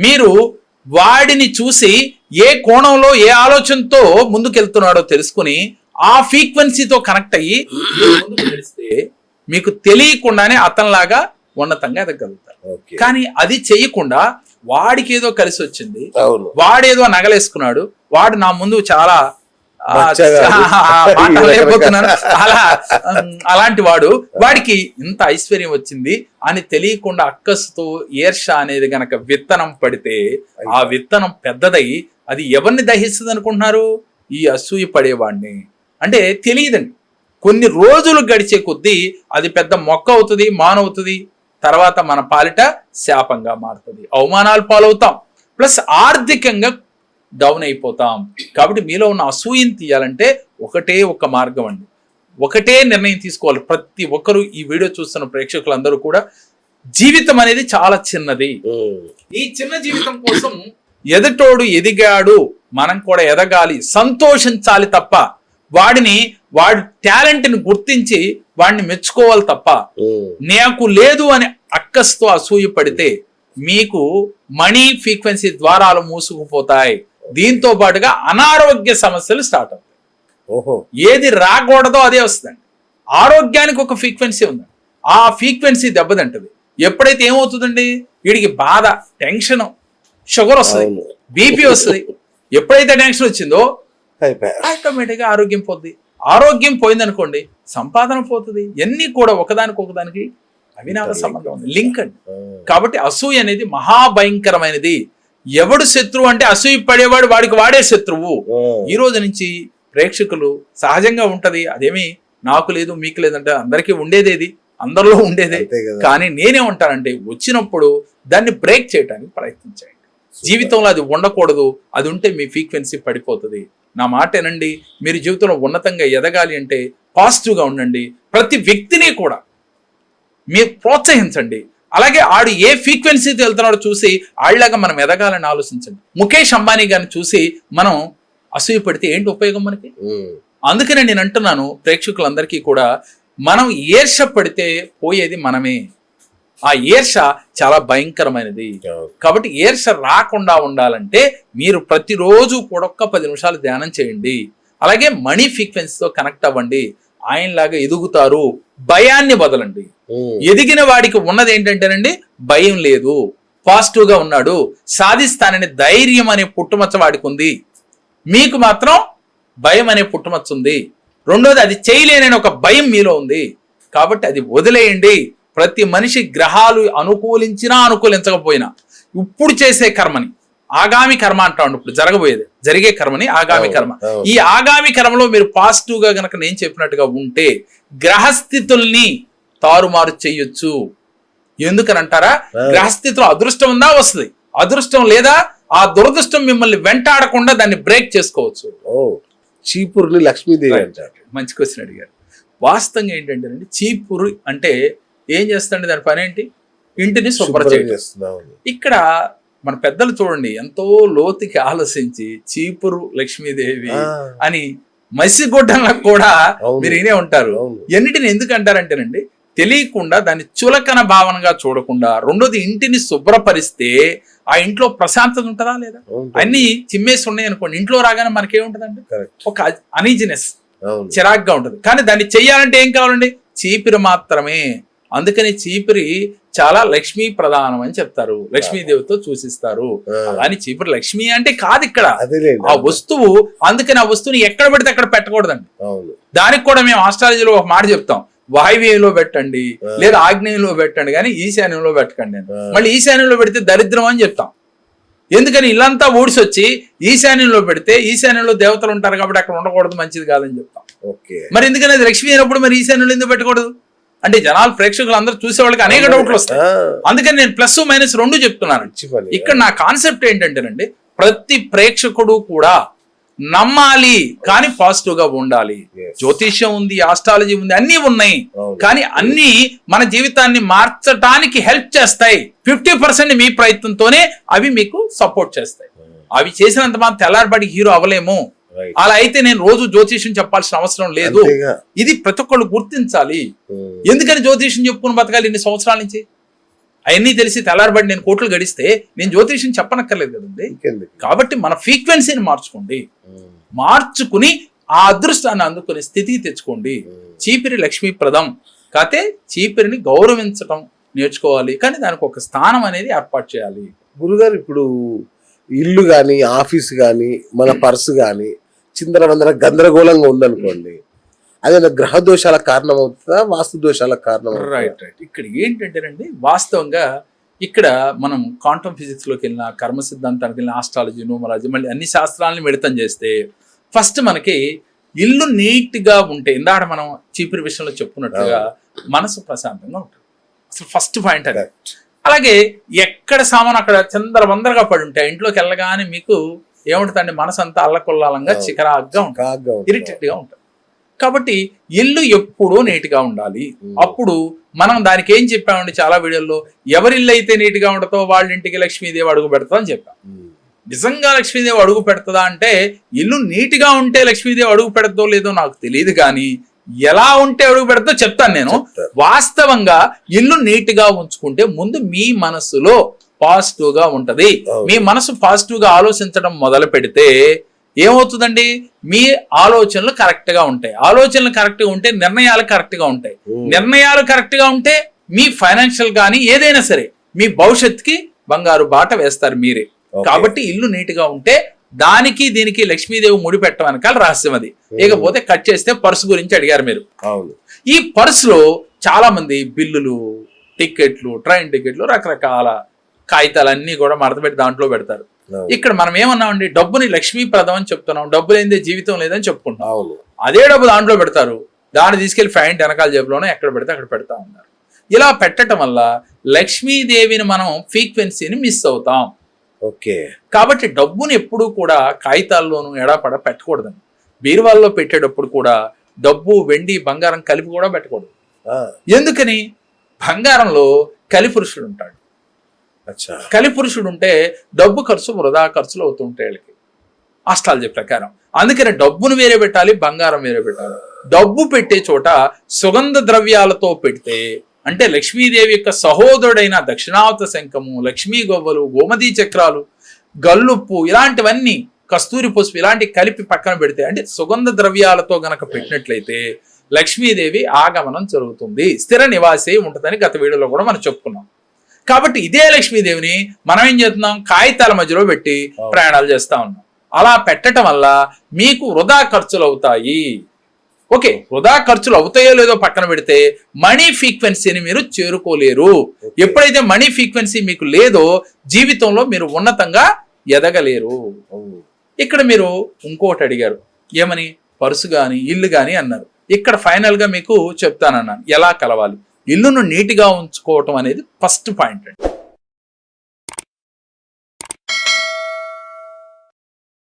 మీరు వాడిని చూసి ఏ కోణంలో ఏ ఆలోచనతో ముందుకెళ్తున్నాడో తెలుసుకుని ఆ ఫ్రీక్వెన్సీతో కనెక్ట్ అయ్యి ముందుకు నడిస్తే మీకు తెలియకుండానే అతనిలాగా ఉన్నతంగా ఎదగలుగుతారు. కానీ అది చెయ్యకుండా వాడికి ఏదో కలిసి వచ్చింది, వాడేదో నగలేసుకున్నాడు, వాడు నా ముందు చాలా మాట్లాడలేకపోతున్నాను అలాంటి వాడికి ఇంత ఐశ్వర్యం వచ్చింది అని తెలియకుండా అక్కసుతో ఈర్ష అనేది గనక విత్తనం పడితే ఆ విత్తనం పెద్దదై అది ఎవరిని దహిస్తుంది అనుకుంటున్నారు? ఈ అసూయ పడేవాడిని. అంటే తెలియదండి, కొన్ని రోజులు గడిచే కొద్దీ అది పెద్ద మొక్క అవుతుంది, మానవుతుంది, తర్వాత మన పాలిట శాపంగా మారుతుంది, అవమానాలు పాలవుతాం, ప్లస్ ఆర్థికంగా డౌన్ అయిపోతాం. కాబట్టి మీలో ఉన్న అసూయని తీయాలంటే ఒకటే ఒక మార్గం అండి, ఒకటే నిర్ణయం తీసుకోవాలి. ప్రతి ఒక్కరు ఈ వీడియో చూస్తున్న ప్రేక్షకులందరూ కూడా జీవితం అనేది చాలా చిన్నది. ఈ చిన్న జీవితం కోసం ఎదుటోడు ఎదిగాడు, మనం కూడా ఎదగాలి, సంతోషించాలి తప్ప వాడి టాలెంట్ని గుర్తించి వాడిని మెచ్చుకోవాలి తప్ప నాకు లేదు అని అక్కస్తో అసూయ పడితే మీకు మనీ ఫ్రీక్వెన్సీ ద్వారాలు మూసుకుపోతాయి. దీంతో పాటుగా అనారోగ్య సమస్యలు స్టార్ట్ అవుతాయి. ఏది రాకూడదో అదే వస్తుందండి. ఆరోగ్యానికి ఒక ఫ్రీక్వెన్సీ ఉందండి, ఆ ఫ్రీక్వెన్సీ దెబ్బతింటది. ఎప్పుడైతే ఏమవుతుందండి, వీడికి బాధ, టెన్షన్, షుగర్ వస్తుంది, బీపీ వస్తుంది. ఎప్పుడైతే టెన్షన్ వచ్చిందో ఆటోమేటిక్గా ఆరోగ్యం పోద్ది. ఆరోగ్యం పోయిందనుకోండి సంపాదన పోతుంది. ఇవన్నీ కూడా ఒకదానికి అవినాభ సంబంధం ఉంది, లింక్ అండి. కాబట్టి అసూయ అనేది మహాభయంకరమైనది. ఎవడు శత్రువు అంటే అసూయ పడేవాడు వాడికి వాడే శత్రువు. ఈ రోజు నుంచి ప్రేక్షకులు సహజంగా ఉంటది, అదేమి నాకు లేదు మీకు లేదంటే అందరికీ ఉండేదేది, అందరిలో ఉండేదే. కానీ నేనే ఉంటానంటే వచ్చినప్పుడు దాన్ని బ్రేక్ చేయడానికి ప్రయత్నించండి. జీవితంలో అది ఉండకూడదు, అది ఉంటే మీ ఫ్రీక్వెన్సీ పడిపోతుంది. నా మాట ఏనండి, మీరు జీవితంలో ఉన్నతంగా ఎదగాలి అంటే పాజిటివ్గా ఉండండి. ప్రతి వ్యక్తిని కూడా మీరు ప్రోత్సహించండి. అలాగే ఆడు ఏ ఫ్రీక్వెన్సీతో వెళ్తున్నాడో చూసి ఆళ్ళలాగా మనం ఎదగాలని ఆలోచించండి. ముఖేష్ అంబానీ గారిని చూసి మనం అసూయ పడితే ఏంటి ఉపయోగం మనకి? అందుకనే నేను అంటున్నాను ప్రేక్షకులందరికీ కూడా, మనం ఈర్ష పడితే పోయేది మనమే. ఆ ఈర్ష చాలా భయంకరమైనది. కాబట్టి ఈర్ష రాకుండా ఉండాలంటే మీరు ప్రతిరోజు కూడా ఒక్క 10 నిమిషాలు ధ్యానం చేయండి. అలాగే మనీ ఫ్రీక్వెన్సీతో కనెక్ట్ అవ్వండి. ఆయనలాగా ఎదుగుతారు. భయాన్ని వదలండి. ఎదిగిన వాడికి ఉన్నది ఏంటంటేనండి, భయం లేదు, పాజిటివ్ గా ఉన్నాడు, సాధిస్తానని ధైర్యం అనే పుట్టుమచ్చ వాడికి ఉంది. మీకు మాత్రం భయం అనే పుట్టుమచ్చ ఉంది. రెండోది అది చేయలేనని ఒక భయం మీలో ఉంది. కాబట్టి అది వదిలేయండి. ప్రతి మనిషి గ్రహాలు అనుకూలించినా అనుకూలించకపోయినా ఇప్పుడు చేసే కర్మని ఆగామి కర్మ అంటాం. ఇప్పుడు జరిగే కర్మని ఆగామి కర్మ. ఈ ఆగామి కర్మలో మీరు పాజిటివ్ గా గనక నేను చెప్పినట్టుగా ఉంటే గ్రహస్థితుల్ని తారుమారు చేయొచ్చు. ఎందుకని అంటారా, గ్రహస్థితిలో అదృష్టం ఉందా వస్తుంది, అదృష్టం లేదా ఆ దురదృష్టం మిమ్మల్ని వెంటాడకుండా దాన్ని బ్రేక్ చేసుకోవచ్చు. చీపురుని లక్ష్మీదేవి అంటారు. మంచి క్వశ్చన్ అడిగారు. వాస్తవంగా ఏంటంటే చీపురు అంటే ఏం చేస్తాండి, దాని పని ఏంటి, ఇంటిని శుభ్రం చేయడం. ఇక్కడ మన పెద్దలు చూడండి ఎంతో లోతుకి ఆలోచించి చీపురు లక్ష్మీదేవి అని మసిగొడ్డలకు కూడా మీరు వినే ఉంటారు. ఎన్నిటిని ఎందుకు అంటారంటేనండి, తెలియకుండా దాన్ని చులకన భావనగా చూడకుండా. రెండోది ఇంటిని శుభ్రపరిస్తే ఆ ఇంట్లో ప్రశాంతత ఉంటుందా లేదా? అన్ని చిమ్మేసి ఉన్నాయి అనుకోండి, ఇంట్లో రాగానే మనకేముంటదండి, ఒక అనీజినెస్, చిరాగ్గా ఉంటుంది. కానీ దాన్ని చెయ్యాలంటే ఏం కావాలండి, చీపిరి మాత్రమే. అందుకని చీపిరి చాలా లక్ష్మీ ప్రధానం అని చెప్తారు, లక్ష్మీదేవితో సూచిస్తారు. అని చీపురు లక్ష్మి అంటే కాదు ఇక్కడ ఆ వస్తువు. అందుకని ఆ వస్తువుని ఎక్కడ పెడితే అక్కడ పెట్టకూడదండి. దానికి కూడా మేము ఆస్ట్రాలజీలో ఒక మాట చెప్తాం, వాయువ్యంలో పెట్టండి లేదా ఆగ్నేయంలో పెట్టండి, కానీ ఈశాన్యంలో పెట్టకండి. మళ్ళీ ఈశాన్యంలో పెడితే దరిద్రం అని చెప్తాం. ఎందుకని ఇల్లంతా ఊడిసి వచ్చి ఈశాన్యంలో పెడితే ఈశాన్యంలో దేవతలు ఉంటారు కాబట్టి అక్కడ ఉండకూడదు, మంచిది కాదని చెప్తాం. మరి ఎందుకని అది లక్ష్మి అయినప్పుడు మరి ఈశాన్యంలో ఎందుకు పెట్టకూడదు అంటే జనాలు ప్రేక్షకులు అందరూ చూసే వాళ్ళకి అనేక డౌట్లు వస్తాయి. అందుకని నేను ప్లస్ మైనస్ 2 చెప్తున్నాను. ఇక్కడ నా కాన్సెప్ట్ ఏంటంటేనండి, ప్రతి ప్రేక్షకుడు కూడా నమ్మాలి కానీ పాజిటివ్ గా ఉండాలి. జ్యోతిష్యం ఉంది, ఆస్ట్రాలజీ ఉంది, అన్ని ఉన్నాయి. కానీ అన్ని మన జీవితాన్ని మార్చడానికి హెల్ప్ చేస్తాయి. 50% మీ ప్రయత్నంతోనే అవి మీకు సపోర్ట్ చేస్తాయి. అవి చేసినంత మాత్రం తెల్లారిపాటికి హీరో అవ్వలేము. అలా అయితే నేను రోజు జ్యోతిష్యం చెప్పాల్సిన అవసరం లేదు. ఇది ప్రతి ఒక్కళ్ళు గుర్తించాలి. ఎందుకని జ్యోతిష్యం చెప్పుకుని బతకాలి ఇన్ని సంవత్సరాల నుంచి? అవన్నీ తెలిసి తెల్లారబడి నేను కోట్లు గడిస్తే నేను జ్యోతిష్యం చెప్పనక్కర్లేదు కదండి. ఇంకెందుకు? కాబట్టి మన ఫ్రీక్వెన్సీని మార్చుకోండి, మార్చుకుని ఆ అదృష్టాన్ని అందుకునే స్థితికి తెచ్చుకోండి. చీపిరి లక్ష్మీప్రదం కాతే చీపిరిని గౌరవించటం నేర్చుకోవాలి, కానీ దానికి ఒక స్థానం అనేది ఏర్పాటు చేయాలి. గురుగారు, ఇప్పుడు ఇల్లు కానీ ఆఫీస్ కానీ మన పర్సు కానీ చిందరవందర గందరగోళంగా ఉందనుకోండి, అదే గ్రహ దోషాల కారణం అవుతుందా, వాస్తు దోషాల కారణం అవుతుందా? రైట్. ఇక్కడ ఏంటంటేనండి, వాస్తవంగా ఇక్కడ మనం క్వాంటమ్ ఫిజిక్స్ లోకి వెళ్ళిన, కర్మ సిద్ధాంతానికి వెళ్ళిన, ఆస్ట్రాలజీ, న్యూమరాలజీ, మళ్ళీ అన్ని శాస్త్రాలను మిళితం చేస్తే ఫస్ట్ మనకి ఇల్లు నీట్ గా ఉంటే, ఇందాక మనం చీపురు విషయంలో చెప్పుకున్నట్టుగా మనసు ప్రశాంతంగా ఉంటుంది. అసలు ఫస్ట్ పాయింట్ అది. అలాగే ఎక్కడ సామాను అక్కడ చందరవందరగా పడి ఉంటాయి, ఇంట్లోకి వెళ్ళగానే మీకు ఏముంటుందండి, మనసు అంతా అల్లకొల్లాలంగా చికరాగ్గా ఉంటుంది, ఇరిటేట్ గా ఉంటుంది. కాబట్టి ఇల్లు ఎప్పుడూ నీట్గా ఉండాలి. అప్పుడు మనం దానికి ఏం చెప్పామండి చాలా వీడియోల్లో, ఎవరి ఇల్లు అయితే నీట్గా ఉండదో వాళ్ళ ఇంటికి లక్ష్మీదేవి అడుగు పెడతా అని చెప్పాం. నిజంగా లక్ష్మీదేవి అడుగు పెడుతుందా అంటే, ఇల్లు నీట్గా ఉంటే లక్ష్మీదేవి అడుగు పెడతాదో లేదో నాకు తెలియదు, కానీ ఎలా ఉంటే అడుగు పెడతాదో చెప్తాను నేను. వాస్తవంగా ఇల్లు నీట్గా ఉంచుకుంటే ముందు మీ మనసులో పాజిటివ్ గా ఉంటది. మీ మనసు పాజిటివ్ గా ఆలోచించడం మొదలు పెడితే ఏమవుతుందండి, మీ ఆలోచనలు కరెక్ట్ గా ఉంటాయి. ఆలోచనలు కరెక్ట్ గా ఉంటే నిర్ణయాలు కరెక్ట్ గా ఉంటాయి. నిర్ణయాలు కరెక్ట్ గా ఉంటే మీ ఫైనాన్షియల్ కానీ ఏదైనా సరే మీ భవిష్యత్తుకి బంగారు బాట వేస్తారు మీరే. కాబట్టి ఇల్లు నీట్ గా ఉంటే దానికి దీనికి లక్ష్మీదేవి ముడి పెట్టమనకాల రహస్యం అది. ఇకపోతే కట్ చేస్తే పర్సు గురించి అడిగారు మీరు. ఈ పర్సులో చాలా మంది బిల్లులు, టికెట్లు, ట్రైన్ టికెట్లు, రకరకాల కాగితాలన్నీ కూడా మడతపెట్టి దాంట్లో పెడతారు. ఇక్కడ మనం ఏమన్నామండి, డబ్బుని లక్ష్మీప్రదం అని చెప్తున్నాం, డబ్బు లేనిదే జీవితం లేదని చెప్పుకుంటాం. అదే డబ్బు దాంట్లో పెడతారు, దాన్ని తీసుకెళ్లి ఫ్యాంట్ వెనకాల జేబులోనే ఎక్కడ పెడితే అక్కడ పెడతా ఉన్నారు. ఇలా పెట్టడం వల్ల లక్ష్మీదేవిని మనం ఫ్రీక్వెన్సీని మిస్ అవుతాం. ఓకే. కాబట్టి డబ్బుని ఎప్పుడూ కూడా కాగితాల్లోనూ ఎడాపడ పెట్టకూడదండి. బీరువాల్లో పెట్టేటప్పుడు కూడా డబ్బు, వెండి, బంగారం కలిపి కూడా పెట్టకూడదు. ఎందుకని, బంగారంలో కలిపురుషుడు ఉంటాడు. కలిపురుషుడు ఉంటే డబ్బు ఖర్చు వృధా ఖర్చులు అవుతుంటాయి వాళ్ళకి ఆస్ట్రాలజీ ప్రకారం. అందుకని డబ్బును వేరే పెట్టాలి, బంగారం వేరే పెట్టాలి. డబ్బు పెట్టే చోట సుగంధ ద్రవ్యాలతో పెడితే, అంటే లక్ష్మీదేవి యొక్క సహోదరుడైన దక్షిణావత శంఖము, లక్ష్మీ గొవ్వలు, గోమతీ చక్రాలు, గల్లుప్పు, ఇలాంటివన్నీ, కస్తూరి పసుపు, ఇలాంటి కలిపి పక్కన పెడితే, అంటే సుగంధ ద్రవ్యాలతో గనక పెట్టినట్లయితే లక్ష్మీదేవి ఆగమనం జరుగుతుంది, స్థిర నివాసి ఉంటుందని గత వీడియోలో కూడా మనం చెప్పుకున్నాం. కాబట్టి ఇదే లక్ష్మీదేవిని మనం ఏం చేస్తున్నాం, కాగితాల మధ్యలో పెట్టి ప్రయాణాలు చేస్తా ఉన్నాం. అలా పెట్టడం వల్ల మీకు వృధా ఖర్చులు అవుతాయి. ఓకే, వృధా ఖర్చులు అవుతాయో లేదో పక్కన పెడితే మనీ ఫ్రీక్వెన్సీని మీరు చేరుకోలేరు. ఎప్పుడైతే మనీ ఫ్రీక్వెన్సీ మీకు లేదో జీవితంలో మీరు ఉన్నతంగా ఎదగలేరు. ఇక్కడ మీరు ఇంకోటి అడిగారు, ఏమని, పర్సు కానీ ఇల్లు కానీ అన్నారు. ఇక్కడ ఫైనల్ గా మీకు చెప్తానన్నాను ఎలా కలవాలి. ఇల్లును నీట్గా ఉంచుకోవటం అనేది ఫస్ట్ పాయింట్ అండి.